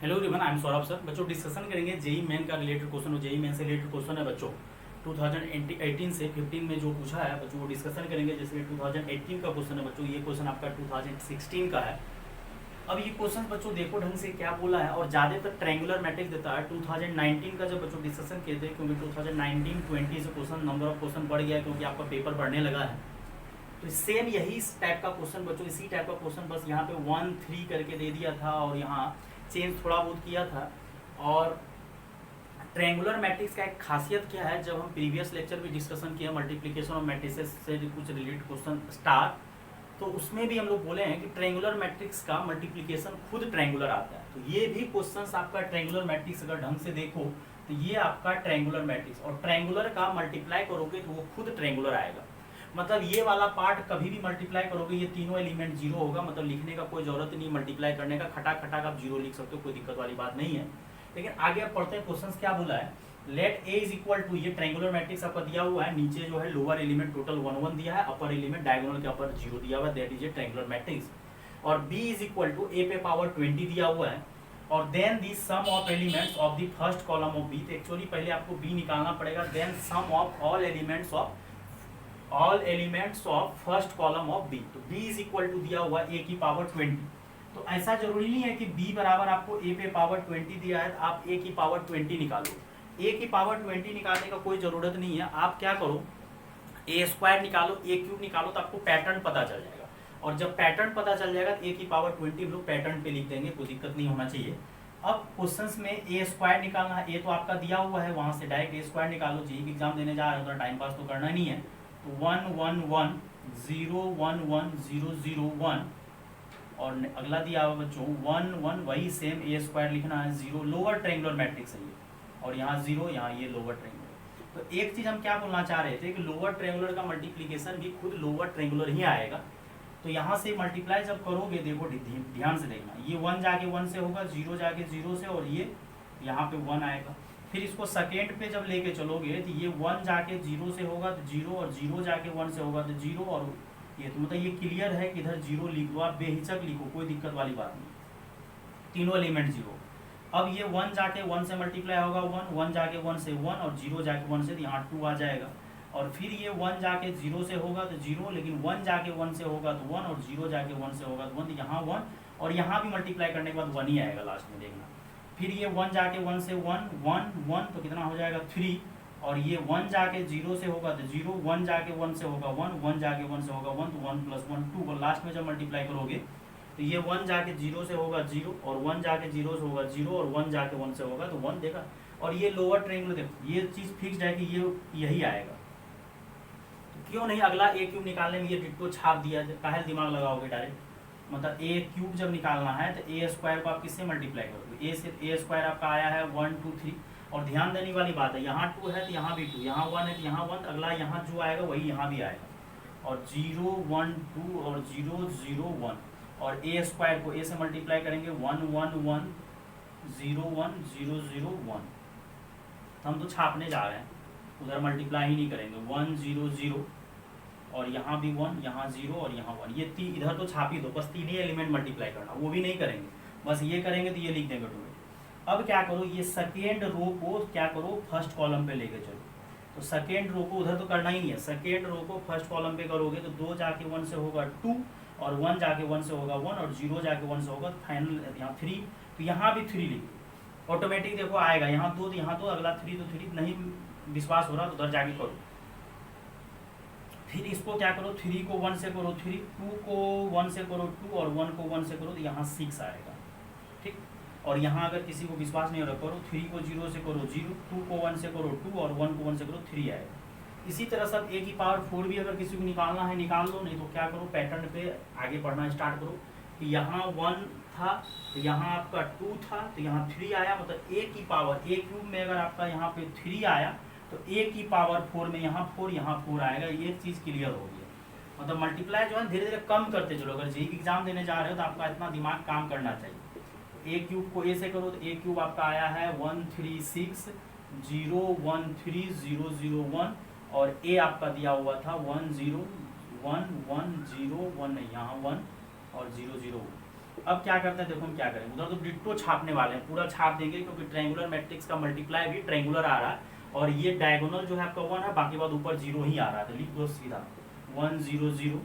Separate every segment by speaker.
Speaker 1: Hello everyone, I am Saurabh sir. बच्चों discussion करेंगे JEE main का रिलेटेड क्वेश्चन हो। जेई मेन से रिलेटेड क्वेश्चन है बच्चों 2018 से 15 में जो पूछा है बच्चों वो डिस्कशन करेंगे। जैसे 2018 का क्वेश्चन है बच्चों, ये क्वेश्चन आपका 2016 का है। अब ये क्वेश्चन बच्चों देखो ढंग से क्या बोला है, और ज़्यादातर ट्रायंगुलर मैट्रिक्स देता है। 2019 का जब बच्चों डिस्कशन किए थे, क्योंकि 2019-20 से क्वेश्चन नंबर ऑफ क्वेश्चन बढ़ गया क्योंकि आपका पेपर बढ़ने लगा है। तो सेम यही टाइप का क्वेश्चन बच्चों, इसी टाइप का क्वेश्चन, बस यहाँ पे 1-3 करके दे दिया था और यहाँ चेंज थोड़ा बहुत किया था। और ट्रायंगुलर मैट्रिक्स का एक खासियत क्या है, जब हम प्रीवियस लेक्चर में डिस्कशन किया मल्टीप्लिकेशन ऑफ मैट्रिसेस से कुछ रिलेटेड क्वेश्चन स्टार, तो उसमें भी हम लोग बोले हैं कि ट्रायंगुलर मैट्रिक्स का मल्टीप्लिकेशन खुद ट्रायंगुलर आता है। तो ये भी क्वेश्चंस आपका ट्रायंगुलर मैट्रिक्स अगर ढंग से देखो तो ये आपका ट्रायंगुलर मैट्रिक्स, और ट्रायंगुलर का मल्टीप्लाई करोगे तो वो खुद ट्रायंगुलर आएगा। मतलब ये वाला पार्ट कभी भी मल्टीप्लाई करोगे ये तीनों एलिमेंट जीरो होगा, मतलब लिखने का कोई जरूरत नहीं मल्टीप्लाई करने का, खटाक खटाक आप जीरो लिख सकते हो, कोई दिक्कत वाली बात नहीं है। लेकिन आगे आप पढ़ते हैं क्वेश्चन क्या बोला है। Let A is equal to, ये ट्रायंगुलर मैट्रिक्स आपका दिया हुआ है, नीचे जो है लोअर एलिमेंट टोटल 1 दिया है, अपर एलिमेंट डायगोनल के ऊपर 0 दिया हुआ है, that is a triangular matrix. और B is equal to A पे पावर 20 दिया हुआ है, और then the sum of elements of the first column of B. तो एक्चुअली पहले आपको बी निकालना पड़ेगा, then sum of all elements of first column of B. तो b इज इक्वल टू दिया हुआ a की पावर 20। तो ऐसा जरूरी नहीं है कि b बराबर आपको a पे पावर 20 दिया है तो आप a की पावर 20 निकालो। a की पावर 20 निकालने का कोई जरूरत नहीं है, आप क्या करो a स्क्वायर निकालो, a क्यूब निकालो, तो आपको पैटर्न पता चल जाएगा। और जब पैटर्न पता चल जाएगा तो a की पावर 20 हम लोग पैटर्न पे लिख देंगे, कोई दिक्कत नहीं होना चाहिए। अब क्वेश्चंस में a स्क्वायर निकालना है, a तो आपका दिया हुआ है, वहां से डायरेक्ट a स्क्वायर निकालो। जेईई एग्जाम देने जा रहे हो तो टाइम पास तो करना नहीं है। 1 1 1 0 1 1 0 0 1, और अगला दिया हुआ बच्चों 1 1, वही सेम ए स्क्वायर लिखना है, 0 लोअर ट्रायंगुलर मैट्रिक्स है ये, और यहाँ 0, यहाँ ये लोअर ट्रायंगुलर। तो एक चीज हम क्या बोलना चाह रहे थे कि लोअर ट्रायंगुलर का मल्टीप्लीकेशन भी खुद लोअर ट्रायंगुलर ही आएगा। तो यहाँ से मल्टीप्लाई जब करोगे, देखो ध्यान से देखना, ये 1 जाके 1 से होगा, 0 जाके 0 से, और ये यहाँ पे 1 आएगा। फिर इसको सेकेंड पे जब लेके चलोगे तो ये 1 जाके 0 से होगा तो 0, और 0 जाके 1 से होगा तो 0, और ये तो मतलब ये क्लियर है कि इधर 0 लिख दो, आप बेहिचक लिखो, कोई दिक्कत वाली बात नहीं, तीनों एलिमेंट 0। अब ये 1 जाके 1 से मल्टीप्लाई होगा 1, 1 जाके 1 से 1, और 0 जाके 1 से, तो यहाँ 2 आ जाएगा। और फिर ये 1 जाके 0 से होगा तो 0, लेकिन 1 जाके 1 से होगा तो 1, और 0 जाके 1 से होगा तो 1, तो यहाँ 1, और यहाँ भी मल्टीप्लाई करने के बाद 1 ही आएगा लास्ट में, देखना। फिर ये 1 जाके 1 से 1 1 1, तो कितना हो जाएगा 3, और ये 1 जाके 0 से होगा तो 0, 1 जाके 1 से होगा 1, 1 जाके 1 से होगा 1, तो 1 + 1 2, और लास्ट में जब मल्टीप्लाई करोगे तो ये 1 जाके 0 से होगा 0, और 1 जाके 0 से होगा 0, और 1 जाके 1 से होगा तो 1, देखा। और ये लोअर ट्रायंगुलर देखो, ये चीज़ फिक्स्ड है कि ये यही आएगा। तो क्यों नहीं अगला a क्यूब निकालने में ये डिट्टो छाप दिया, काहे दिमाग लगाओगे डायरेक्ट। मतलब a क्यूब जब निकालना है तो a स्क्वायर को आप किससे मल्टीप्लाई करोगे, a से a स्क्वायर आपका आया है 1 2 3, और ध्यान देने वाली बात है, यहाँ 2 है तो यहाँ भी 2, यहाँ 1 है तो यहाँ 1, अगला यहाँ जो आएगा वही यहाँ भी आएगा, और 0 1 2 और 0 0 1, और a स्क्वायर को a से मल्टीप्लाई करेंगे 1 1 1 0 1 0 0 1। हम तो छापने जा रहे हैं, उधर मल्टीप्लाई ही नहीं करेंगे, 1 0 0, और यहाँ भी 1, यहाँ 0, और यहाँ 1, ये इधर तो छाप ही दो, बस 3 ही एलिमेंट मल्टीप्लाई करना, वो भी नहीं करेंगे, बस ये करेंगे तो ये लिख देंगे ऑटोमेटिक। अब क्या करो, ये सेकेंड रो को क्या करो फर्स्ट कॉलम पे लेके चलो। तो सेकेंड रो को उधर तो करना ही नहीं है, सेकेंड रो को फर्स्ट कॉलम पे करोगे तो 2 जाके 1 से होगा 2, और 1 जाके 1 से होगा 1, और 0 जाके 1 से होगा फाइनल यहाँ 3, तो यहाँ भी 3 लिख दो, ऑटोमेटिक देखो आएगा, यहाँ 2 तो यहाँ तो अगला 3 तो 3, नहीं विश्वास हो रहा तो उधर जाके करो। फिर इसको क्या करो, 3 को 1 से करो 3, 2 को 1 से करो 2, और 1 को 1 से करो तो यहाँ 6 आएगा, ठीक। और यहाँ अगर किसी को विश्वास नहीं हो रहा, करो 3 को 0 से करो 0, 2 को 1 से करो 2, और 1 को 1 से करो 3 आएगा। इसी तरह सब a की पावर 4 भी अगर किसी को निकालना है निकाल लो, नहीं तो क्या करो पैटर्न पे आगे पढ़ना स्टार्ट करो कि यहाँ 1 था तो यहाँ आपका 2 था तो यहाँ 3 आया, मतलब a की पावर a क्यूब में अगर आपका यहाँ पे 3 आया तो a की पावर 4 में यहाँ 4 आएगा, ये चीज़ क्लियर हो गई। मतलब मल्टीप्लाई जो है धीरे धीरे कम करते चलो, अगर जेईई एग्जाम देने जा रहे हो तो आपका इतना दिमाग काम करना चाहिए। a क्यूब को a से करो तो a क्यूब आपका आया है 136 0 1 3 0 0 1, और a आपका दिया हुआ था 1 0 1 1 0 1, यहाँ 1 और 0 0 1। अब क्या करते हैं, देखो हम क्या करेंगे, उधर तो डिट्टो छापने वाले हैं, पूरा छाप देंगे क्योंकि ट्रायंगुलर मैट्रिक्स का मल्टीप्लाई भी ट्रायंगुलर आ रहा है और ये डायगोनल जो है आपका 1 है, बाकी बाद ऊपर 0 ही आ रहा है, तो लिख दो सीधा 1 0 0,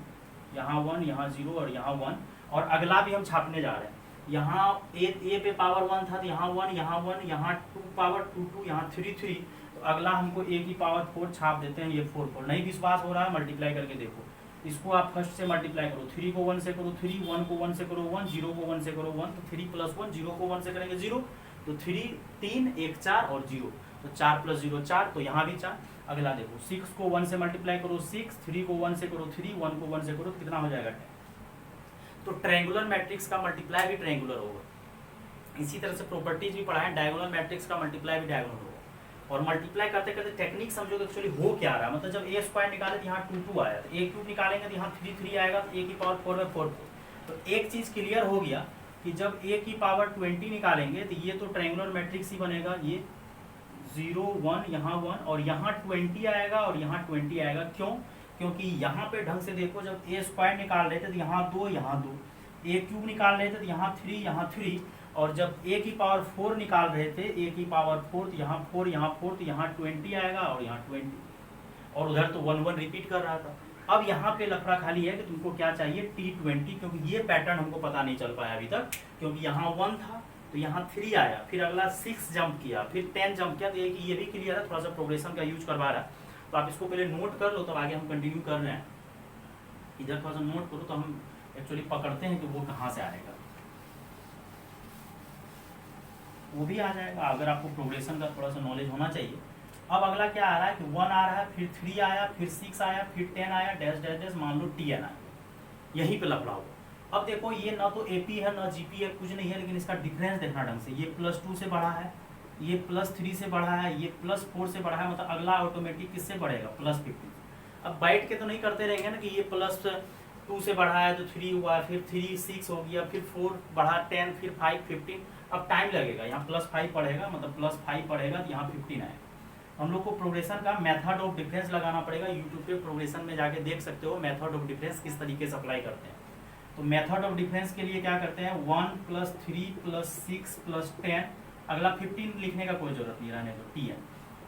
Speaker 1: यहाँ 1 यहाँ 0 और यहाँ 1। और अगला भी हम छापने जा रहे हैं, यहाँ ए पे पावर 1 था तो यहाँ 1 यहाँ 1 यहाँ 2 पावर 2 2 यहाँ 3 3, तो अगला हमको ए की पावर 4 छाप देते हैं, ये 4 4। नहीं विश्वास हो रहा है मल्टीप्लाई करके देखो, इसको आप फर्स्ट से मल्टीप्लाई करो, 3 को 1 से करो 3, 1 को 1 से करो 1, 0 को 1 से करो 1, तो 3 + 1, 0 को 1 से करेंगे 0, तो 3 3 1 4 और 0, तो 4 + 0 4, तो यहाँ भी 4। अगला देखो 6 को 1 से मल्टीप्लाई करो 6, 3 को 1 से करो 3, 1 को 1 से करो, तो कितना हो जाएगा 10। तो ट्रायंगुलर मैट्रिक्स का मल्टीप्लाई भी ट्रायंगुलर होगा। इसी तरह से प्रॉपर्टीज भी पढ़ा है, डायगोनल मैट्रिक्स का मल्टीप्लाई भी डायगोनल होगा। और मल्टीप्लाई करते करते टेक्निक समझो कि एक्चुअली हो क्या रहा है, मतलब जब ए स्क्वायर निकाले तो यहाँ 2 2 आया, तो ए क्यूब निकालेंगे तो यहाँ 3 3 आएगा, तो ए की पावर 4 में 4 4। तो एक चीज क्लियर हो गया कि जब ए की पावर 20 निकालेंगे तो ये तो ट्रायंगुलर मैट्रिक्स ही बनेगा, ये 0 1 यहाँ 1 और यहाँ 20 आएगा और यहाँ 20 आएगा। क्यों? क्योंकि यहाँ पे ढंग से देखो, जब ए स्क्वायर निकाल रहे थे तो यहाँ 2 यहाँ 2, ए क्यूब निकाल रहे थे तो यहाँ 3 यहाँ 3, और जब ए की पावर 4 निकाल रहे थे, ए की पावर 4 तो यहाँ 4 यहाँ 4, तो यहाँ 20 आएगा और यहाँ 20, और उधर तो 1 1 रिपीट कर रहा था। अब यहाँ पे लफड़ा खाली है कि तुमको क्या चाहिए, T20, क्योंकि ये पैटर्न हमको पता नहीं चल पाया अभी तक, क्योंकि यहाँ 1 था तो यहाँ 3 आया, फिर अगला 6 जंप किया, फिर 10 जंप किया, तो ये भी क्लियर है, थोड़ा सा प्रोग्रेशन का यूज करवा रहा है, तो आप इसको पहले नोट कर लो, तब आगे हम कंटिन्यू कर रहे हैं। इधर थोड़ा सा नोट करो तो हम एक्चुअली पकड़ते हैं कि वो कहाँ से आएगा, वो भी आ जाएगा अगर आपको प्रोग्रेशन का थोड़ा सा नॉलेज होना चाहिए। अब अगला क्या आ रहा है कि 1 आ रहा है, फिर 3 आया, फिर 6 आया, फिर 10 आया, डैश डैश डैश, मान लो TN आया, यहीं पे लफड़ा होगा। अब देखो ये ना तो AP है ना GP है, कुछ नहीं है, लेकिन इसका डिफरेंस देखना ढंग से, ये +2 से बढ़ा है, ये +3 से बढ़ा है, ये +4 से बढ़ा है, मतलब अगला ऑटोमेटिक किससे बढ़ेगा, +15। अब बैठ के तो नहीं करते रहेंगे ना कि ये +2 से बढ़ा है तो 3 हुआ, फिर 3 6 हो गया, फिर 4 बढ़ा 10, फिर 5 15, अब टाइम लगेगा, यहाँ +5 पढ़ेगा, मतलब +5 पढ़ेगा तो यहाँ 15 आएगा। हम लोग को प्रोग्रेशन का मेथड ऑफ डिफरेंस लगाना पड़ेगा, यूट्यूब पे प्रोग्रेशन में जाके देख सकते हो मेथड ऑफ डिफरेंस किस तरीके से अप्लाई करते हैं। तो मेथड ऑफ डिफरेंस के लिए क्या करते हैं, 1 + 3 + 6 + 10, अगला 15 लिखने का कोई जरूरत नहीं, रहने दो TN।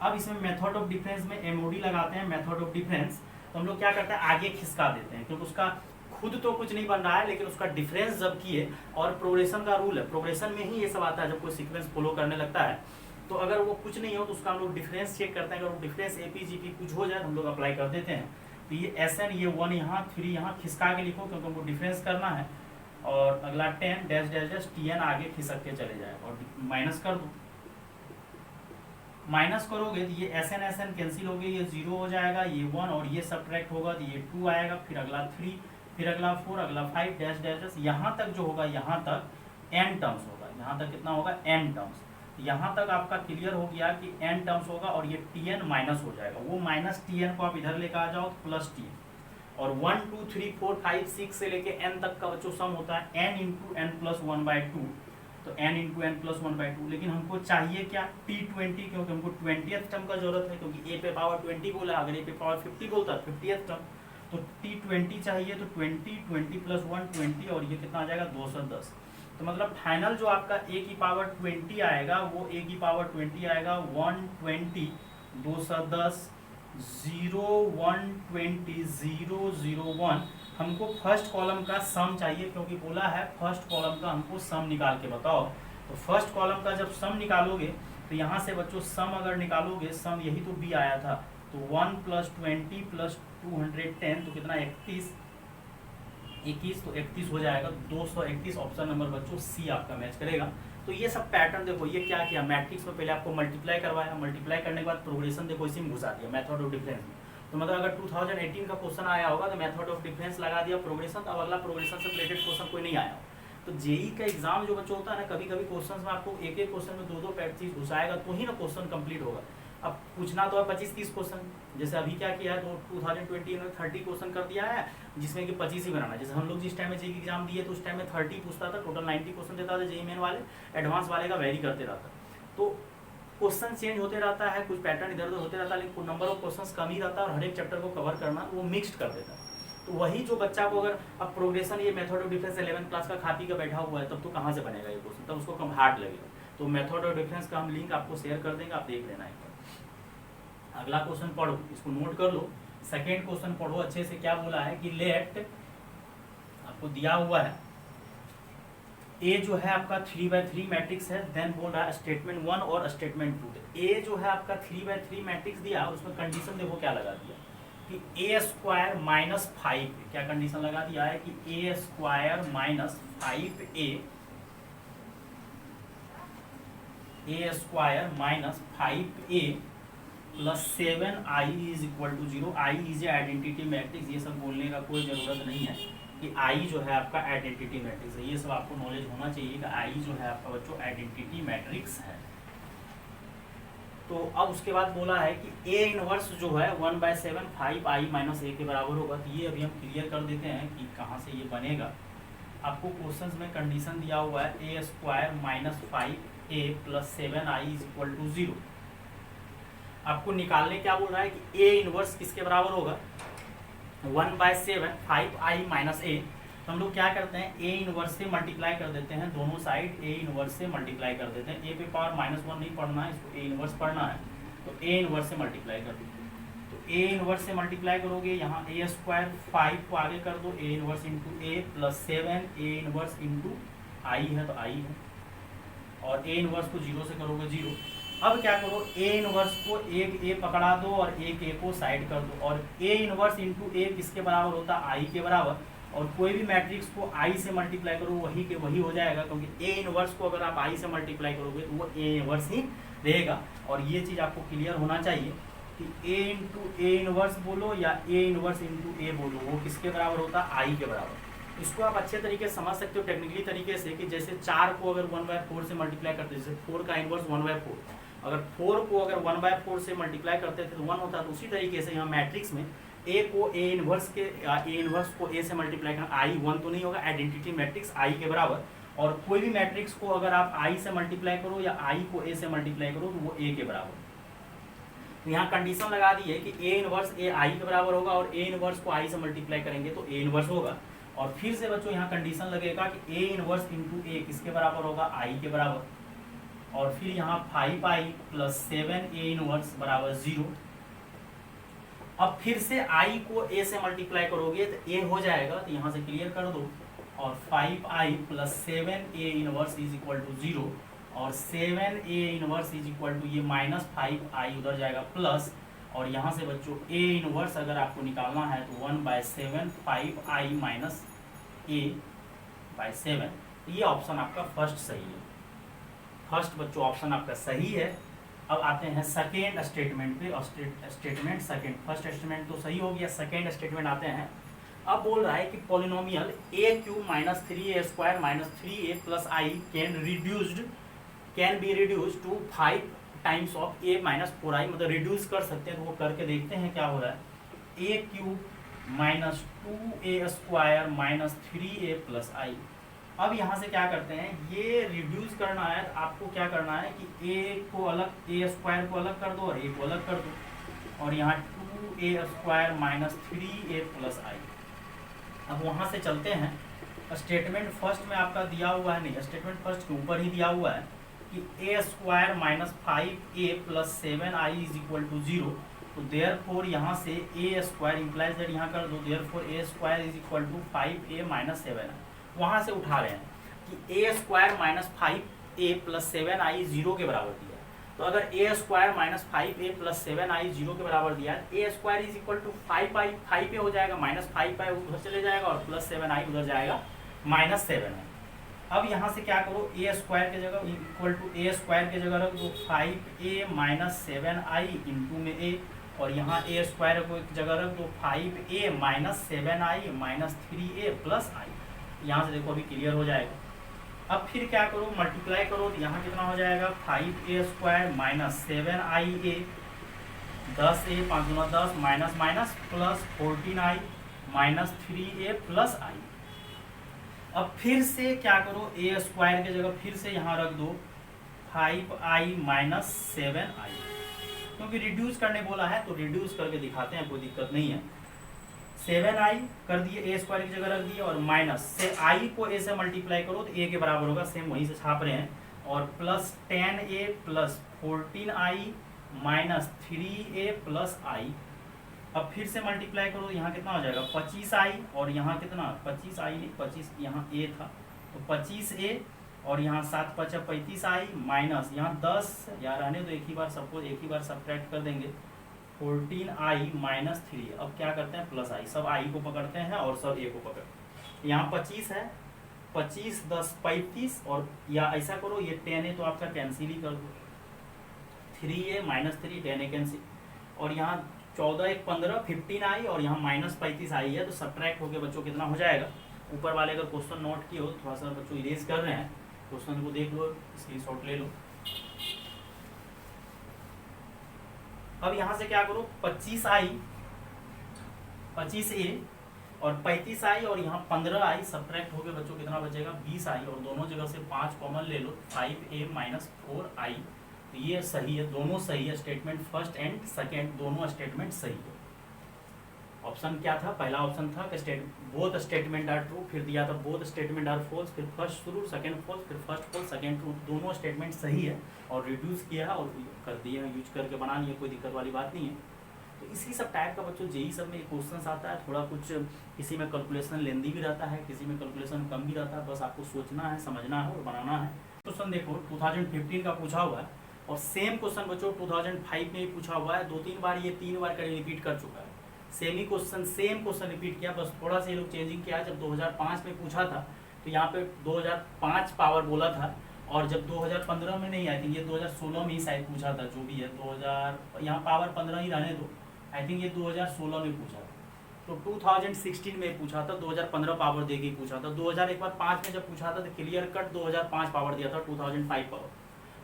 Speaker 1: अब इसमें मेथड ऑफ डिफरेंस में MOD लगाते हैं, मेथड ऑफ डिफरेंस, तो हम लोग क्या करते हैं, आगे खिसका देते हैं, क्योंकि उसका खुद तो कुछ नहीं बन रहा है, लेकिन उसका डिफरेंस जब किए, और प्रोग्रेशन का रूल है, प्रोग्रेशन में ही ये सब आता है, जब कोई सीक्वेंस फॉलो करने लगता है, तो अगर वो कुछ नहीं हो तो उसका हम लोग डिफरेंस चेक करते हैं, अगर वो डिफरेंस AP GP कुछ हो जाए तो हम लोग अप्लाई कर देते हैं। तो ये SN, ये 1 यहाँ 3 यहाँ खिसका के लिखो, क्योंकि हमको डिफरेंस करना है, और अगला 10 डैश डैश डैश TN आगे खिसक के चले जाएगा, और माइनस कर दो, माइनस करोगे तो ये SN SN कैंसिल हो गए, ये 0 हो जाएगा, ये 1 और ये सब्ट्रैक्ट होगा तो ये 2 आएगा, फिर अगला 3, फिर अगला 4, अगला 5 डैश डैश डैश, यहाँ तक जो होगा, यहाँ तक n टर्म्स होगा, यहाँ तक कितना होगा, n टर्म्स। यहाँ तक आपका क्लियर हो गया कि n टर्म्स होगा और ये TN माइनस हो जाएगा, वो -TN को आप इधर लेकर आ जाओ तो +TN, और 1 2 3 4 5 6 से लेके n तक का जो सम होता है n × n + 1/2, तो n × n + 1/2, लेकिन हमको चाहिए क्या, T20, क्योंकि हमको 20th टर्म का जरूरत है, क्योंकि a पे पावर 20 बोला, अगर a पे पावर 50 बोलता है 50th टर्म, तो T20 चाहिए, तो 20 20 + 1 20, और ये कितना आ जाएगा 210। तो मतलब फाइनल जो आपका a की पावर 20 आएगा, वो a की पावर 20 आएगा 120 210 0 120 0 0 1। हमको फर्स्ट कॉलम का सम चाहिए, क्योंकि बोला है फर्स्ट कॉलम का हमको सम निकाल के बताओ। तो फर्स्ट कॉलम का जब सम निकालोगे तो यहाँ से बच्चों सम अगर निकालोगे, सम यही तो b आया था, तो 1 + 20 + 210, तो कितना 21, तो 31 हो जाएगा, 231 ऑप्शन नंबर बच्चों C आपका मैच करेगा। तो ये सब पैटर्न देखो, ये क्या किया, मैट्रिक्स में पहले आपको मल्टीप्लाई करवाया, मल्टीप्लाई करने के बाद प्रोग्रेशन देखो इसी में घुसा दिया, मेथड ऑफ डिफरेंस में। तो मतलब अगर 2018 का क्वेश्चन आया होगा तो मेथड ऑफ डिफरेंस लगा दिया, प्रोग्रेशन, अब अगला प्रोग्रेशन से रिलेटेड क्वेश्चन कोई नहीं आया। तो जेई का एग्जाम जो बच्चों होता है ना, कभी कभी क्वेश्चन में आपको एक एक क्वेश्चन में 2-2 चीज घुसाएगा तो ही ना क्वेश्चन कंप्लीट होगा। अब पूछना तो है 25-30 क्वेश्चन, जैसे अभी क्या किया है, तो 2020 में 30 क्वेश्चन कर दिया है, जिसमें कि 25 ही बनाना। जैसे हम लोग जिस टाइम में जेई एग्जाम दिए तो उस टाइम में 30 पूछता था, टोटल 90 क्वेश्चन देता था जेई मेन वाले, एडवांस वाले का वेरी करते रहता। तो क्वेश्चन चेंज होते रहता है, कुछ पैटर्न इधर उधर होते रहता है, लेकिन नंबर ऑफ क्वेश्चन कम ही रहता है, और हर एक चैप्टर को कवर करना वो मिक्सड कर देता है। तो वही जो बच्चा को अगर अब प्रोग्रेशन ये method of difference 11th class का खापी का बैठा हुआ है तब तो कहाँ से बनेगा ये क्वेश्चन, तब उसको कम हार्ड लगेगा। तो मेथड ऑफ डिफरेंस का हम लिंक आपको शेयर कर देंगे, आप देख लेना एक बार। अगला क्वेश्चन पढ़ो, इसको नोट कर लो। सेकेंड क्वेश्चन पढ़ो अच्छे से। क्या बोला है कि लेट, आपको दिया हुआ है ए जो है आपका 3/3 मैट्रिक्स है, देन बोल रहा है स्टेटमेंट 1 और स्टेटमेंट 2। ए जो है आपका 3/3 मैट्रिक्स दिया, उसमें कंडीशन देखो क्या लगा दिया कि ए स्क्वायर माइनस 5, क्या कंडीशन लगा दिया है कि A square minus 5a, A square minus 5a plus 7i is equal to 0। I is a identity matrix, ये सब बोलने का कोई ज़रूरत नहीं है कि आई जो है आपका आइडेंटिटी मैट्रिक्स है। ये सब आपको नॉलेज होना चाहिए कि आई जो है आपका बच्चों आइडेंटिटी मैट्रिक्स है। तो अब उसके बाद बोला है कि ए इनवर्स जो है 1/7 5i माइनस ए के बराबर होगा। तो ये अभी हम क्लियर कर देते हैं कि कहाँ से ये बनेगा। आपको क्वेश्चन में कंडीशन दिया हुआ है A square minus 5a plus 7i is equal to 0। आपको निकालने क्या बोल रहा है कि ए इनवर्स किसके बराबर होगा, 1/7 5i माइनस ए। तो हम लोग क्या करते हैं, ए इनवर्स से मल्टीप्लाई कर देते हैं, दोनों साइड ए इनवर्स से मल्टीप्लाई कर देते हैं। ए पे पावर -1 नहीं पढ़ना है, इसको ए इनवर्स पढ़ना है। तो ए इनवर्स से मल्टीप्लाई कर दो। तो ए इनवर्स से मल्टीप्लाई करोगे, यहाँ ए स्क्वायर 5 को आगे कर दो, A inverse into A plus 7 A inverse into I है तो आई है, और ए इनवर्स को 0 से करोगे 0। अब क्या करो, ए इनवर्स को एक ए पकड़ा दो और एक ए को साइड कर दो, और ए इनवर्स इंटू ए किसके बराबर होता है, आई के बराबर। और कोई भी मैट्रिक्स को आई से मल्टीप्लाई करो वही के वही हो जाएगा, क्योंकि ए इनवर्स को अगर आप आई से मल्टीप्लाई करोगे तो वो ए इनवर्स ही रहेगा। और ये चीज़ आपको क्लियर होना चाहिए कि ए इंटू ए इनवर्स बोलो या ए इनवर्स इंटू ए बोलो, वो किसके बराबर होता है, आई के बराबर। इसको आप अच्छे तरीके से समझ सकते हो टेक्निकली तरीके से कि जैसे 4 को अगर 1/4 से मल्टीप्लाई करते, जैसे 4 का इनवर्स 1/4, अगर 4 को अगर 1/4 से मल्टीप्लाई करते थे तो 1 होता है। तो उसी तरीके से यहाँ मैट्रिक्स में ए को ए इनवर्स को ए से मल्टीप्लाई करना, आई 1 तो नहीं होगा, आइडेंटिटी मैट्रिक्स आई के बराबर। और कोई भी मैट्रिक्स को अगर आप आई से मल्टीप्लाई करो या आई को ए से मल्टीप्लाई करो तो वो ए के बराबर। तो यहाँ कंडीशन लगा दी है कि ए इनवर्स ए आई के बराबर होगा, और ए इनवर्स को आई से मल्टीप्लाई करेंगे तो ए इनवर्स होगा। और फिर से बच्चों यहाँ कंडीशन लगेगा कि ए इनवर्स इंटू ए किसके बराबर होगा, आई के बराबर। और फिर यहाँ 5i प्लस 7 ए इनवर्स बराबर 0। अब फिर से i को a से मल्टीप्लाई करोगे तो a हो जाएगा, तो यहाँ से क्लियर कर दो। और 5i plus 7 A inverse is equal to 0, और 7 A inverse is equal to ये माइनस 5i उधर जाएगा प्लस, और यहाँ से बच्चों a इनवर्स अगर आपको निकालना है तो 1/7 5i माइनस a/7। ये ऑप्शन आपका फर्स्ट सही है। फर्स्ट बच्चों ऑप्शन आपका सही है। अब आते हैं सेकेंड स्टेटमेंट पे। स्टेटमेंट सेकेंड, फर्स्ट स्टेटमेंट तो सही हो गया, सेकेंड स्टेटमेंट आते हैं। अब बोल रहा है कि polynomial a³ minus 3a square minus 3a plus i can be reduced to 5 times of a minus 4i। मतलब रिड्यूस कर सकते हैं, तो वो करके देखते हैं क्या हो रहा है। a³ minus 2a square minus 3a plus I. अब यहाँ से क्या करते हैं, ये रिड्यूस करना है तो आपको क्या करना है कि a को अलग, a स्क्वायर को अलग कर दो और a को अलग कर दो, और यहाँ 2a square minus 3a plus I. अब वहाँ से चलते हैं, स्टेटमेंट फर्स्ट में आपका दिया हुआ है, नहीं स्टेटमेंट फर्स्ट के ऊपर ही दिया हुआ है कि a square minus 5a plus 7i is equal to 0। तो देयरफॉर यहाँ से a स्क्वायर इंप्लाइज दैट यहाँ कर दो, therefore a square is equal to 5a minus 7i। वहाँ से उठा रहे हैं कि a square minus 5a plus 7i 0 के बराबर दिया है। तो अगर a square minus 5a plus 7i 0 के बराबर दिया है, a square is equal to 5a हो जाएगा, माइनस 5i उधर चले जाएगा और प्लस 7i उधर जाएगा, माइनस 7 है। अब यहाँ से क्या करो, a स्क्वायर के जगह इक्वल टू a स्क्वायर के जगह रख दो 5a माइनस 7i इंटू में a, और यहाँ a स्क्वायर को एक जगह रख दो 5a minus 7i minus 3a plus आई। यहाँ से देखो अभी क्लियर हो जाएगा। अब फिर क्या करो, मल्टीप्लाई करो, तो यहाँ कितना हो जाएगा 5a square minus 7ia 10a 5 गुना 10 minus minus plus 14i minus 3a plus I. अब फिर से क्या करो, a स्क्वायर के जगह फिर से यहाँ रख दो 5i माइनस 7i, क्योंकि रिड्यूस करने बोला है तो रिड्यूस करके दिखाते हैं, कोई दिक्कत नहीं है। 7i कर दिए, ए स्क्वायर की जगह रख दिए, और माइनस से i को a से मल्टीप्लाई करो तो a के बराबर होगा, सेम वहीं से छाप रहे हैं, और plus 10a plus 14i minus 3a plus i। अब फिर से मल्टीप्लाई करो, यहाँ कितना हो जाएगा 25i, और यहाँ कितना 25i नहीं 25, यहाँ a था तो 25a, और यहाँ 7 5 35i माइनस यहाँ 10, यार रहने तो एक ही बार सबको एक ही बार सब्ट्रैक्ट कर देंगे, 14i माइनस 3। अब क्या करते हैं प्लस i, सब i को पकड़ते हैं और सब a को पकड़ते हैं। यहाँ 25 है, 25 10 35, और या ऐसा करो ये 10a तो आपका कैंसिल ही कर दो, 3a माइनस 3 10a कैंसिल, और यहाँ 14 1 15 15i, और यहाँ माइनस 35i है, तो सब्ट्रैक्ट होके बच्चों कितना हो जाएगा। ऊपर वाले अगर क्वेश्चन नोट किए हो, थोड़ा सा बच्चों इरेज कर रहे हैं, क्वेश्चन को देख लो, स्क्रीनशॉट ले लो। अब यहाँ से क्या करो 25i 25a और 35i और यहाँ 15i सब्ट्रैक्ट होके बच्चों कितना बचेगा 20i, और दोनों जगह से 5 कॉमन ले लो, 5a माइनस 4i। तो ये सही है, दोनों सही है, स्टेटमेंट फर्स्ट एंड सेकेंड दोनों स्टेटमेंट सही है। ऑप्शन क्या था, पहला ऑप्शन था कि बोथ स्टेटमेंट आर ट्रू, फिर दिया था बोथ स्टेटमेंट आर फॉल्स, फिर फर्स्ट ट्रू सेकंड फॉल्स, फिर फर्स्ट फॉल्स सेकंड ट्रू, दोनों स्टेटमेंट सही है, और रिड्यूस किया है और कर दिए हैं, यूज करके बना लिया, कोई दिक्कत वाली बात नहीं है। तो इसी सब टाइप का बच्चों जेई सब में क्वेश्चन आता है, थोड़ा कुछ किसी में कैलकुलेशन लेंदी भी रहता है, किसी में कैलकुलेशन कम भी रहता है, बस आपको सोचना है, समझना है और बनाना है। क्वेश्चन देखो 2015 का पूछा हुआ है, और सेम क्वेश्चन बच्चों 2005 में भी पूछा हुआ है, 2-3 बार, ये 3 बार का रिपीट कर चुका है, सेम ही क्वेश्चन सेम क्वेश्चन रिपीट किया, बस थोड़ा सा ये लोग चेंजिंग किया है। जब 2005 में पूछा था तो यहाँ पे 2005 पावर बोला था, और जब 2015 में नहीं, आई थिंक ये 2016 में ही शायद पूछा था, जो भी है 2000 यहाँ पावर 15 ही रहने दो, आई थिंक ये 2016 में पूछा था, तो 2016 में पूछा था, 2015 पावर दे के पूछा था, 2000 एक बार 5 में जब पूछा था तो क्लियर कट 2005 पावर दिया था, 2005 पावर।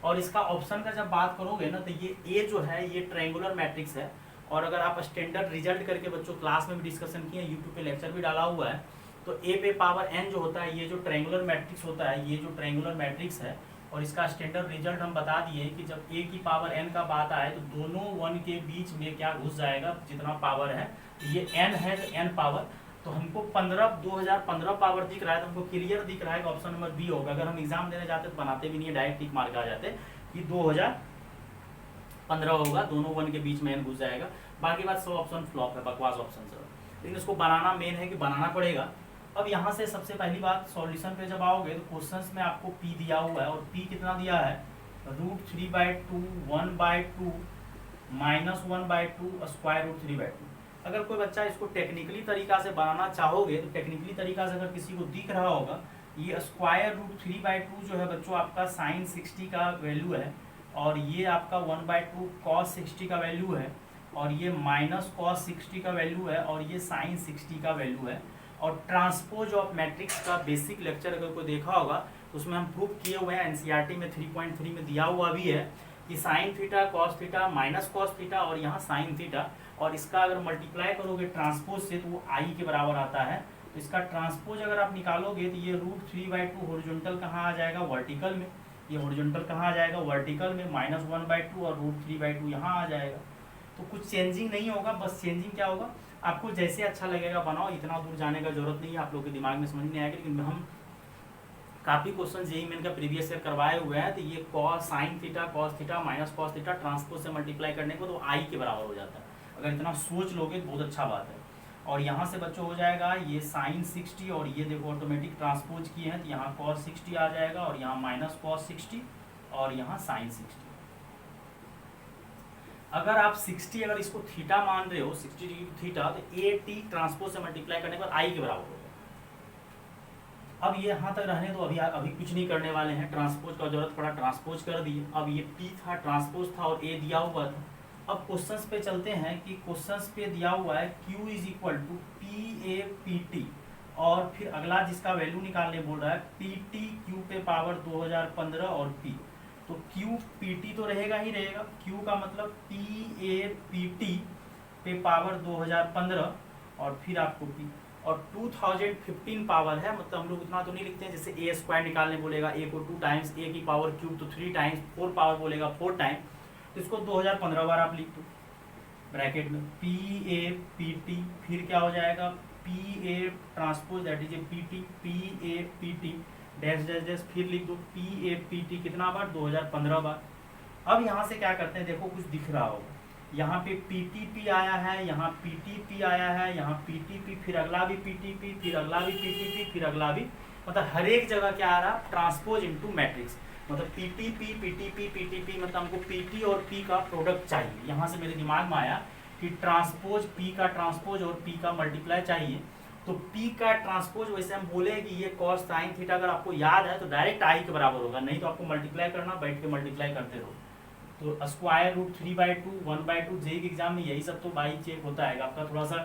Speaker 1: और इसका ऑप्शन का जब बात करोगे ना, तो ये ए जो है ये ट्रायंगुलर मैट्रिक्स है, और अगर आप स्टैंडर्ड रिजल्ट करके बच्चों क्लास में भी डिस्कशन किए, यूट्यूब पे लेक्चर भी डाला हुआ है, तो ए पे पावर एन जो होता है, ये जो ट्रायंगुलर मैट्रिक्स होता है, ये जो ट्रायंगुलर मैट्रिक्स है, और इसका स्टैंडर्ड रिजल्ट हम बता दिए कि जब ए की पावर एन का बात आए तो दोनों वन के बीच में क्या घुस जाएगा, जितना पावर है, ये एन है, एन पावर, तो हमको 2015 पावर दिख रहा है, तो हमको क्लियर दिख रहा है कि ऑप्शन नंबर बी होगा। अगर हम एग्जाम देने जाते तो बनाते भी नहीं है, डायरेक्ट टिक मार्क आ जाते कि 2015 होगा, दोनों वन के बीच में एन घुस जाएगा। बाकी बात सब ऑप्शन फ्लॉप है, बकवास ऑप्शन सब, लेकिन इसको बनाना मेन है कि बनाना पड़ेगा। अब यहाँ से सबसे पहली बात सॉल्यूशन पे जब आओगे तो क्वेश्चंस में आपको p दिया हुआ है, और p कितना दिया है √3/2 1/2 -1/2 स्क्वायर रूट 3/2। अगर कोई बच्चा इसको टेक्निकली तरीका से बनाना चाहोगे तो टेक्निकली तरीका से अगर किसी को दिख रहा होगा, ये स्क्वायर रूट 3/2 जो है बच्चों आपका साइन 60 का वैल्यू है, और ये आपका 1/2 कॉस 60 का वैल्यू है, और ये माइनस कॉस 60 का वैल्यू है, और ये साइन 60 का वैल्यू है। और ट्रांसपोज ऑफ मैट्रिक्स का बेसिक लेक्चर अगर कोई देखा होगा तो उसमें हम प्रूव किए हुए हैं, एनसीईआरटी में 3.3 में दिया हुआ भी है कि sine theta cos theta minus cos theta और यहाँ साइन थीटा, और इसका अगर मल्टीप्लाई करोगे ट्रांसपोज से तो वो आई के बराबर आता है। तो इसका ट्रांसपोज अगर आप निकालोगे तो ये √3/2 हॉरिजॉन्टल कहाँ आ जाएगा, वर्टिकल में, ये हॉरिजॉन्टल कहाँ आ जाएगा, वर्टिकल में, -1/2 और √3/2 यहाँ आ जाएगा। तो कुछ चेंजिंग नहीं होगा, बस चेंजिंग क्या होगा, आपको जैसे अच्छा लगेगा बनाओ, इतना दूर जाने का जरूरत नहीं है, आप लोग के दिमाग में समझ नहीं आएगा। लेकिन हम काफ़ी क्वेश्चन जेईई मेन का प्रीवियस ईयर करवाए हुए हैं, तो ये cos sine theta cos theta minus cos theta transpose से मल्टीप्लाई करने को तो आई के बराबर हो जाता है। अगर इतना सोच लोगे तो बहुत अच्छा बात है। और यहाँ से बच्चों हो जाएगा ये साइन 60, और ये देखो ऑटोमेटिक ट्रांसपोज किए हैं तो यहाँ कॉस 60 आ जाएगा, और यहाँ माइनस कॉस 60 और यहाँ साइन 60। अगर आप 60 अगर इसको थीटा मान रहे हो 60 डिग्री थीटा, तो ए टी ट्रांसपोज से मल्टीप्लाई करने पर आई के बराबर होगा। अब ये यहाँ तक रहने तो अभी कुछ नहीं करने वाले हैं, ट्रांसपोज का जरूरत पड़ा ट्रांसपोज कर दिए। अब ये पी था ट्रांसपोज था और ए दिया हुआ था। अब क्वेश्चंस पे चलते हैं कि क्वेश्चंस पे दिया हुआ है Q = PA/PT, और फिर अगला जिसका वैल्यू निकालने बोल रहा है PT Q पे पावर 2015 और P, तो Q PT तो रहेगा ही रहेगा, Q का मतलब PA/PT पे पावर 2015 और फिर आपको P, और 2015 पावर है, मतलब हम लोग इतना तो नहीं लिखते हैं, जैसे a स्क्वायर निकालने बोलेगा a को 2 टाइम्स a की पावर क्यूब तो 3 टाइम्स, 4 पावर बोलेगा 4 टाइम, तो इसको 2015 बार आप लिख दो। ब्रैकेट में पी ए पी टी, फिर क्या हो जाएगा P A transpose that is A P T, P A P T dash dash dash, फिर लिख दो पी ए पी टी कितना बार 2015 बार। अब यहाँ से क्या करते हैं, देखो कुछ दिख रहा होगा, यहाँ पे पीटीपी आया है, यहाँ पीटीपी आया है, यहाँ पीटीपी, फिर अगला भी पीटीपी, फिर अगला भी पीटीपी, फिर अगला भी, मतलब हर एक जगह क्या आ रहा, ट्रांसपोज इनटू मैट्रिक्स, मतलब पीटीपी पीटीपी पीटीपी, मतलब हमको पीटी और पी का प्रोडक्ट चाहिए। यहाँ से मेरे दिमाग में आया कि ट्रांसपोज पी का ट्रांसपोज और पी का मल्टीप्लाई चाहिए, तो पी का ट्रांसपोज वैसे हम बोले कि ये कॉस साइन थीटा, अगर आपको याद है तो डायरेक्ट आई के बराबर होगा, नहीं तो आपको मल्टीप्लाई करना, बैठ के मल्टीप्लाई करते रहो। तो स्क्वायर रूट 3/2 1/2, जेईई एग्जाम में यही सब तो बाई चेक होता है, आपका थोड़ा सा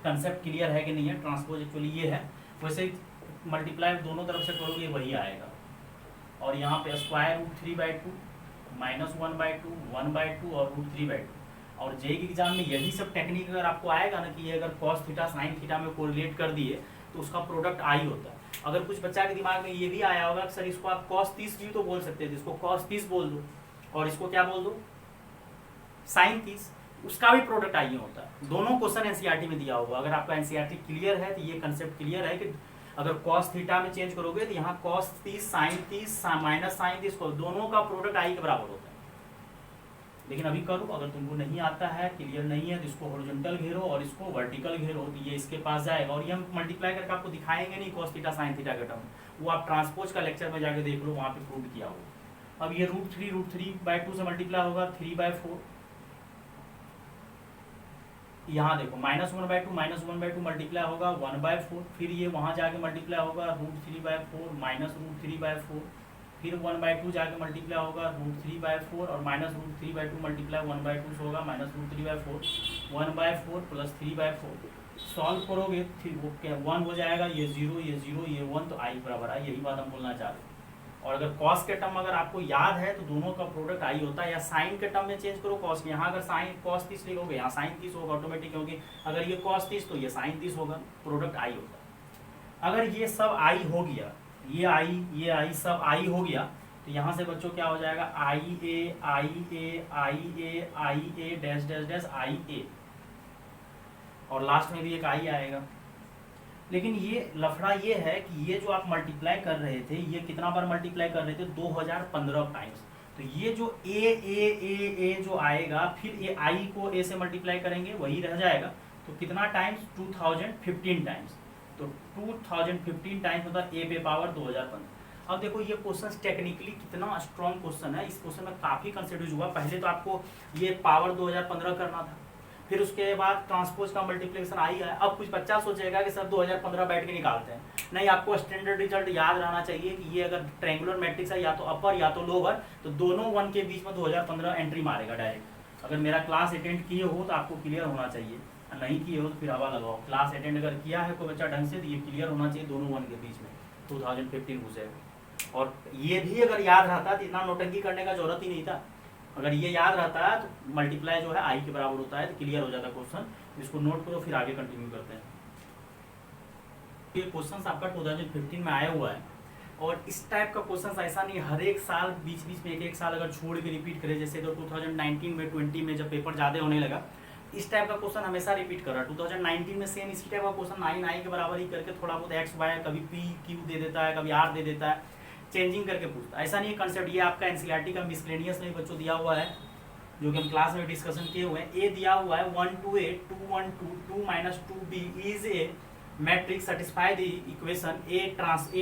Speaker 1: कंसेप्ट क्लियर है कि नहीं है। ट्रांसपोज एक्चुअली ये है, वैसे मल्टीप्लाई दोनों तरफ से करोगे वही आएगा। और यहाँ पे स्क्वायर रूट 3/2 -1/2 1/2 और रूट 3/2। और जेईई एग्जाम में यही सब टेक्निक अगर आपको आएगा ना कि ये अगर कॉस थीटा साइन थीटा में कोरिलेट कर दिए तो उसका प्रोडक्ट आई होता है। अगर कुछ बच्चा के दिमाग में ये भी आया होगा सर इसको आप कॉस 30 भी तो बोल सकते थे, इसको कॉस 30 बोल दो और इसको क्या बोल दो साइन 30, उसका भी प्रोडक्ट आई होता है। दोनों क्वेश्चन एनसीईआरटी में दिया होगा। अगर आपका एनसीईआरटी क्लियर है तो ये कंसेप्ट क्लियर है कि अगर कॉस थीटा में चेंज करोगे तो यहाँ कॉस 30 साइन 30 माइनस साइन 30 को दोनों का प्रोडक्ट आई के बराबर होता है। लेकिन अभी करो, अगर तुमको नहीं आता है, क्लियर नहीं है, तो इसको हॉरिजॉन्टल घेरो और इसको वर्टिकल घेरो, तो ये इसके पास जाएगा। और ये हम मल्टीप्लाई करके आपको दिखाएंगे नहीं कॉस थीटा साइन थीटा का टर्म, वो आप ट्रांसपोज का लेक्चर में जाके देख लो, वहाँ पे प्रूव किया होगा। अब ये रूट 3/2 से मल्टीप्लाई होगा 3/4, यहाँ देखो -1/2 मल्टीप्लाई होगा 1/4, फिर ये वहाँ जाके मल्टीप्लाई होगा रूट 3/4 माइनस रूट 3/4, फिर 1/2 जाके मल्टीप्लाई होगा रूट 3/4 और माइनस रूट 3/2 मल्टीप्लाई 1/2 से होगा माइनस रूट 3/4, 1/4 प्लस 3/4 सॉल्व करोगे फिर वो क्या 1 हो जाएगा, ये 0 ये 0 ये 1, तो आई बराबर आई, यही बात हम बोलना चाह रहे हैं। और अगर कॉस के टर्म अगर आपको याद है तो दोनों का प्रोडक्ट आई होता है, या साइन के टर्म में चेंज करो कॉस, यहाँ अगर साइन कॉस 30 लिखोगे यहाँ साइन 30 होगा ऑटोमेटिक, क्योंकि अगर ये कॉस 30 तो ये साइन 30 होगा, प्रोडक्ट आई होता है। अगर ये सब आई हो गया, ये आई सब आई हो गया, तो यहाँ से बच्चों क्या हो जाएगा आई ए आई ए आई ए आई ए डैश डैश डैश आई ए, और लास्ट में भी एक आई आएगा। लेकिन ये लफड़ा ये है कि ये जो आप मल्टीप्लाई कर रहे थे, ये कितना बार मल्टीप्लाई कर रहे थे 2015 टाइम्स, तो ये जो ए जो आएगा फिर ए आई को ए से मल्टीप्लाई करेंगे वही रह जाएगा, तो कितना टाइम्स 2015 टाइम्स, तो 2015 टाइम्स मतलब ए पे पावर 2015। अब देखो ये क्वेश्चन टेक्निकली कितना स्ट्रॉन्ग क्वेश्चन है, इस क्वेश्चन में काफी कंसिडर हुआ। पहले तो आपको ये पावर 2015 करना था, फिर उसके बाद ट्रांसपोज का मल्टीप्लिकेशन आई है। अब कुछ बच्चा सोचेगा कि सर 2015 बैठ के निकालते हैं, नहीं, आपको स्टैंडर्ड रिजल्ट याद रहना चाहिए कि ये अगर ट्रायंगुलर मैट्रिक्स है या तो अपर या तो लोअर, तो दोनों 1 के बीच में 2015 एंट्री मारेगा डायरेक्ट। अगर मेरा क्लास अटेंड किए हो तो आपको क्लियर होना चाहिए, नहीं किए हो तो फिर हवा लगाओ। क्लास अटेंड अगर किया है कोई बच्चा ढंग से तो ये क्लियर होना चाहिए, दोनों 1 के बीच में 2015 घुसेगा। और ये भी अगर याद रहता तो इतना नोटंकी करने का जरूरत ही नहीं था। अगर ये याद रहता है तो मल्टीप्लाई जो है आई के बराबर होता है, तो क्लियर हो जाता है क्वेश्चन। इसको नोट करो, फिर आगे कंटिन्यू करते हैं। ये क्वेश्चन आपका 2015 में आया हुआ है, और इस टाइप का क्वेश्चन ऐसा नहीं हर एक साल बीच बीच में एक साल अगर छोड़ के रिपीट करे, जैसे तो 2019 में 20 में जब पेपर ज़्यादा होने लगा, इस टाइप का क्वेश्चन हमेशा रिपीट कर रहा है। 2019 में सेम इसी टाइप का क्वेश्चन आई के बराबर ही करके थोड़ा बहुत एक्स वाई कभी पी क्यू दे देता है, कभी आर दे देता है, चेंजिंग करके पूछता है। ऐसा नहीं है कंसेप्ट, ये आपका एनसीईआरटी का मिसलेनियस में बच्चों दिया हुआ है, जो कि हम क्लास में डिस्कशन किए हुए हैं। ए दिया हुआ है 1 to a 2 1 2 2 - 2b is a matrix satisfy the equation A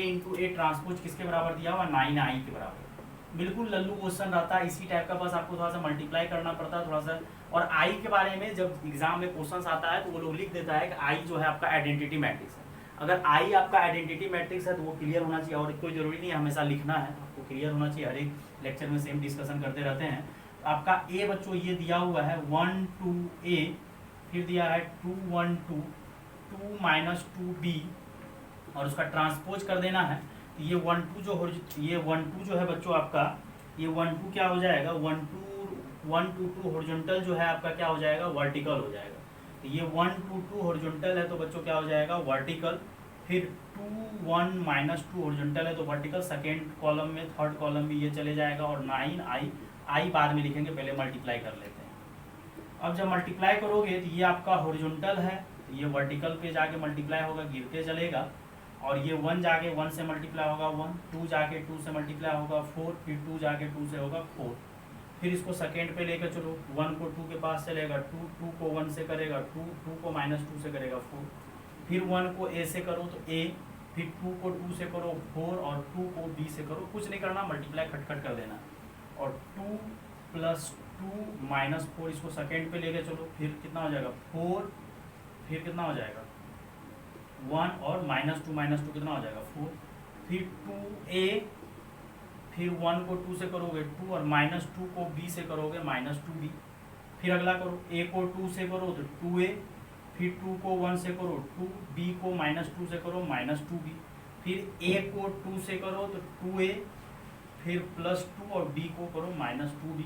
Speaker 1: into A transpose किसके बराबर दिया हुआ 9i के बराबर। बिल्कुल लल्लू क्वेश्चन रहता है इसी टाइप का, बस आपको थोड़ा सा मल्टीप्लाई करना पड़ता है थोड़ा सा। और आई के बारे में जब एग्जाम में क्वेश्चन आता है तो वो लोग लिख देता है कि आई जो है आपका आइडेंटिटी मैट्रिक्स है। अगर आई आपका आइडेंटिटी मैट्रिक्स है तो वो क्लियर होना चाहिए, और कोई जरूरी नहीं हमेशा लिखना है, आपको क्लियर होना चाहिए। हर एक लेक्चर में सेम डिस्कशन करते रहते हैं। तो आपका ए बच्चों ये दिया हुआ है 1 to a, फिर दिया है 2 1 2 2 - 2b, और उसका ट्रांसपोज कर देना है। तो ये 1 2 जो है बच्चों आपका ये 1 2 क्या हो जाएगा 1 2 2 हॉरिजॉन्टल जो है आपका क्या हो जाएगा वर्टिकल हो जाएगा। तो ये 1 2 2 हॉरिजॉन्टल है तो बच्चों क्या हो जाएगा वर्टिकल, फिर 2 1 - 2 हॉरिजॉन्टल है तो वर्टिकल, सेकेंड कॉलम में थर्ड कॉलम में ये चले जाएगा, और 9i बाद में लिखेंगे, पहले मल्टीप्लाई कर लेते हैं। अब जब मल्टीप्लाई करोगे तो ये आपका हॉरिजॉन्टल है, तो ये वर्टिकल पे जाके मल्टीप्लाई होगा, गिरते चलेगा, और ये 1 जाके 1 से मल्टीप्लाई होगा 1, 2 जाके 2 से मल्टीप्लाई होगा 4, फिर 2 जाके 2 से होगा 4। फिर इसको सेकेंड पे लेकर चलो, 1 को 2 के पास चलेगा 2, 2 को 1 से करेगा 2, 2 को -2 से करेगा 4, फिर 1 को a से करो तो a, फिर 2 को 2 से करो 4, और 2 को b से करो, कुछ नहीं करना, मल्टीप्लाई खटखट कर देना, और 2 + 2 - 4 इसको सेकेंड पे लेके चलो, फिर कितना हो जाएगा 4, फिर कितना हो जाएगा 1, और -2 कितना हो जाएगा 4, फिर 2a, फिर 1 को 2 से करोगे 2, और -2 को b से करोगे -2b, फिर अगला करो, a को 2 से करो तो 2a, फिर 2 को 1 से करो 2, b को -2 से करो -2b, फिर a को 2 से करो तो 2a, फिर +2, और b को करो -2b,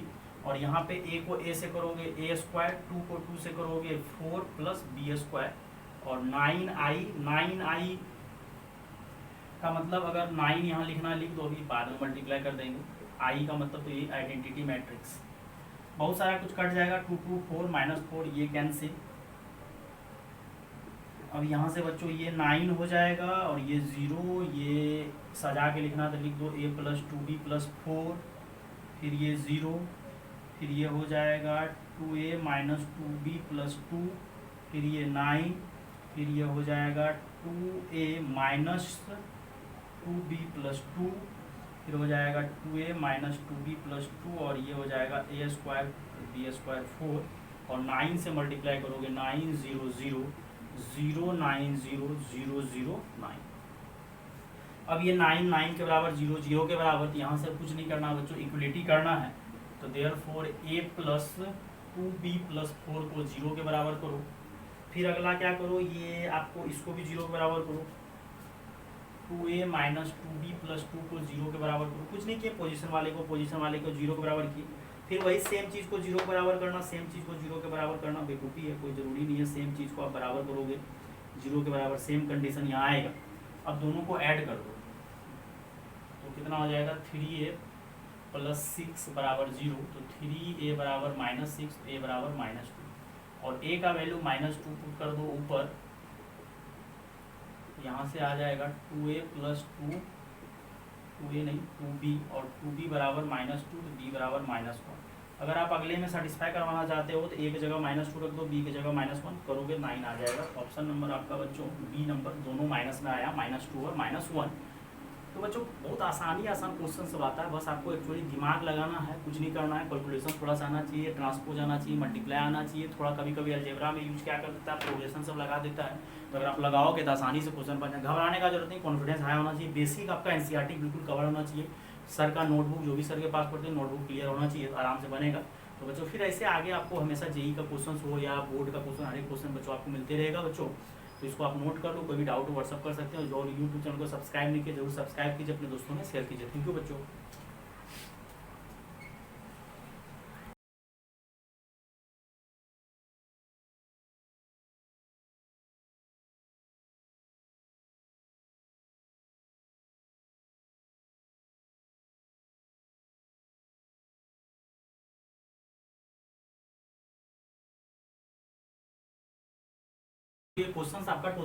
Speaker 1: और यहाँ पे a को a से करोगे a², 2 को 2 से करोगे 4 + b², और 9i का मतलब अगर 9 यहाँ लिखना लिख दो, अभी बाद में मल्टीप्लाई कर देंगे, i का मतलब तो ये आइडेंटिटी मैट्रिक्स, बहुत सारा कुछ कट जाएगा, 2 2 4 -4 ये कैंसिल। अब यहाँ से बच्चों ये 9 हो जाएगा, और ये 0, ये सजा के लिखना तो लिख दो a + 2b + 4, फिर ये 0, फिर ये हो जाएगा 2a - 2b + 2, फिर ये 9, फिर ये हो जाएगा 2a - 2b + 2, फिर हो जाएगा 2a - 2b + 2, और ये हो जाएगा a² b² 4, और 9 से मल्टीप्लाई करोगे 9 0 0 0 9 0 0 0 9। अब ये 9 9 के बराबर 0 0 के बराबर, तो यहाँ से कुछ नहीं करना बच्चों, इक्वलिटी करना है, तो देयरफॉर a + 2b + 4 को 0 के बराबर करो। फिर अगला क्या करो, ये आपको इसको भी 0 के बराबर करो, 2a - 2b + 2 को 0 के बराबर करो, कुछ नहीं किए, पोजीशन वाले को 0 के बराबर किए, फिर वही सेम चीज़ को 0 के बराबर करना, सेम चीज़ को 0 के बराबर करना, बेवकूफ़ी है, कोई ज़रूरी नहीं है सेम चीज़ को आप बराबर करोगे 0 के बराबर, सेम कंडीशन यहाँ आएगा। अब दोनों को ऐड कर दो, तो कितना हो जाएगा 3a + 6 = 0, तो 3a = -6, a = -2, और a का वैल्यू -2 पुट कर दो ऊपर, यहाँ से आ जाएगा 2a + 2a नहीं 2b, और 2b = -2, तो b = -1। अगर आप अगले में सेटिस्फाई करवाना चाहते हो तो a की जगह -2 रख दो, b की जगह -1 करोगे, 9 आ जाएगा। ऑप्शन नंबर आपका बच्चों बी नंबर, दोनों माइनस में आया, -2 और -1। तो बच्चों बहुत आसान क्वेश्चन सब आता है, बस आपको एक्चुअली दिमाग लगाना है, कुछ नहीं करना है, कैलकुलेशन थोड़ा सा आना चाहिए, ट्रांसपोज आना चाहिए, मल्टीप्लाई आना चाहिए, थोड़ा कभी कभी अलजेब्रा में यूज क्या कर देता है, प्रोग्रेशन सब लगा देता है, तो अगर आप लगाओगे तो आसानी से क्वेश्चन बन जाए, घबराने का जरूरत नहीं, कॉन्फिडेंस हाई होना चाहिए, बेसिक आपका एनसीईआरटी बिल्कुल कवर होना चाहिए, सर का नोटबुक जो भी सर के पास पढ़ते हैं नोटबुक क्लियर होना चाहिए, तो आराम से बनेगा। तो बच्चों फिर ऐसे आगे आपको हमेशा जेई का क्वेश्चन हो या बोर्ड का क्वेश्चन, हर एक क्वेश्चन बच्चों आपको मिलते रहेगा बच्चों, तो इसको आप नोट कर लो, कोई भी डाउट हो व्हाट्सअप कर सकते हो, जो यूट्यूब चैनल को सब्सक्राइब नहीं किया जरूर सब्सक्राइब कीजिए, अपने दोस्तों में शेयर कीजिए। थैंक यू बच्चों। ये क्वेश्चन आपका 2